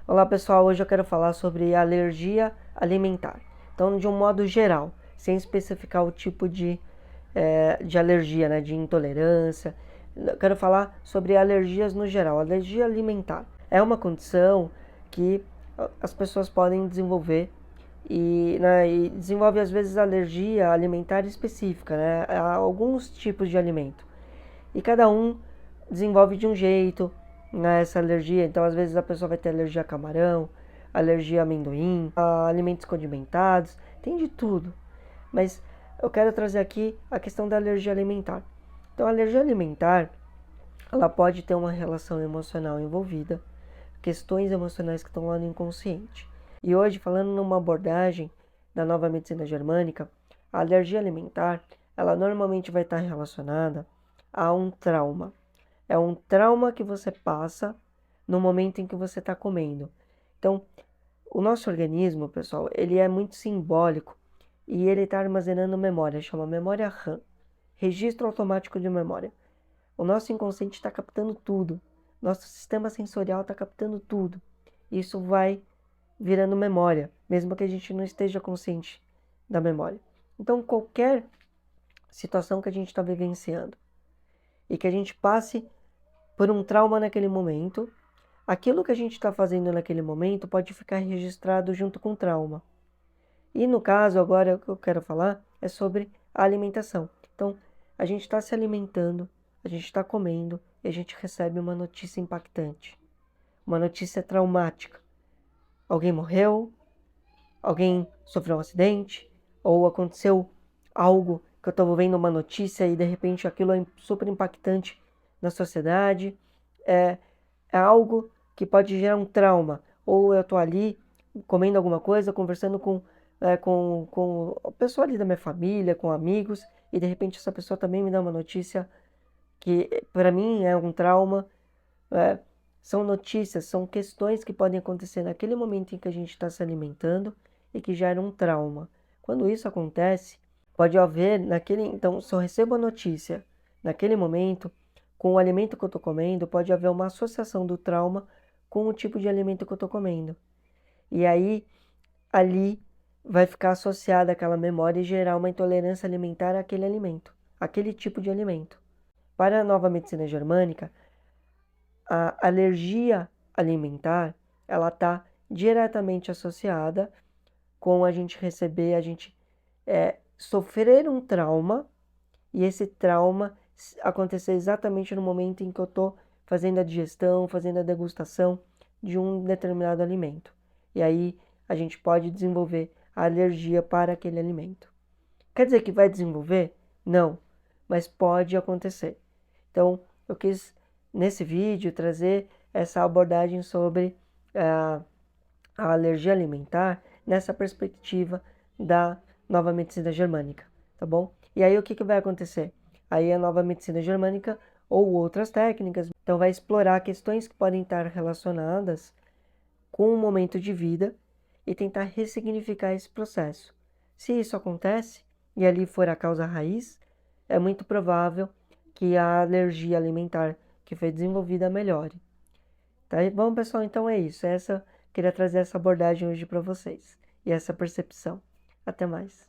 Olá pessoal, hoje eu quero falar sobre alergia alimentar. Então, de um modo geral, sem especificar o tipo de alergia, né, de intolerância, eu quero falar sobre alergias no geral. Alergia alimentar é uma condição que as pessoas podem desenvolver e desenvolve às vezes alergia alimentar específica, né, a alguns tipos de alimento. E cada um desenvolve de um jeito, né, essa alergia. Então, às vezes, a pessoa vai ter alergia a camarão, alergia a amendoim, a alimentos condimentados, tem de tudo. Mas eu quero trazer aqui a questão da alergia alimentar. Então, a alergia alimentar, ela pode ter uma relação emocional envolvida, questões emocionais que estão lá no inconsciente. E hoje, falando numa abordagem da nova medicina germânica, a alergia alimentar, ela normalmente vai estar relacionada a um trauma. É um trauma que você passa no momento em que você está comendo. Então, o nosso organismo, pessoal, ele é muito simbólico e ele está armazenando memória, chama memória RAM, registro automático de memória. O nosso inconsciente está captando tudo, nosso sistema sensorial está captando tudo. Isso vai virando memória, mesmo que a gente não esteja consciente da memória. Então, qualquer situação que a gente está vivenciando e que a gente passe por um trauma naquele momento, aquilo que a gente está fazendo naquele momento pode ficar registrado junto com o trauma. E no caso, agora o que eu quero falar é sobre a alimentação. Então, a gente está se alimentando, a gente está comendo e a gente recebe uma notícia impactante, uma notícia traumática. Alguém morreu, alguém sofreu um acidente, ou aconteceu algo que eu estou vendo uma notícia e de repente aquilo é super impactante na sociedade. É algo que pode gerar um trauma. Ou eu estou ali comendo alguma coisa, conversando com a pessoa ali da minha família, com amigos, e de repente essa pessoa também me dá uma notícia que para mim é um trauma. É, são notícias, são questões que podem acontecer naquele momento em que a gente está se alimentando e que geram um trauma. Quando isso acontece, pode haver então, se eu recebo a notícia naquele momento, com o alimento que eu estou comendo, pode haver uma associação do trauma com o tipo de alimento que eu estou comendo. E aí, ali vai ficar associada aquela memória e gerar uma intolerância alimentar àquele alimento, aquele tipo de alimento. Para a nova medicina germânica, a alergia alimentar, ela está diretamente associada com a gente sofrer um trauma e esse trauma acontecer exatamente no momento em que eu estou fazendo a digestão, fazendo a degustação de um determinado alimento. E aí a gente pode desenvolver a alergia para aquele alimento. Quer dizer que vai desenvolver? Não, mas pode acontecer. Então, eu quis, nesse vídeo, trazer essa abordagem sobre a alergia alimentar nessa perspectiva da nova medicina germânica, tá bom? E aí, o que vai acontecer? Aí, a nova medicina germânica ou outras técnicas, então, vai explorar questões que podem estar relacionadas com o momento de vida e tentar ressignificar esse processo. Se isso acontece, e ali for a causa raiz, é muito provável que a alergia alimentar que foi desenvolvida melhore. Tá bom, pessoal? Então é isso. Queria trazer essa abordagem hoje para vocês e essa percepção. Até mais.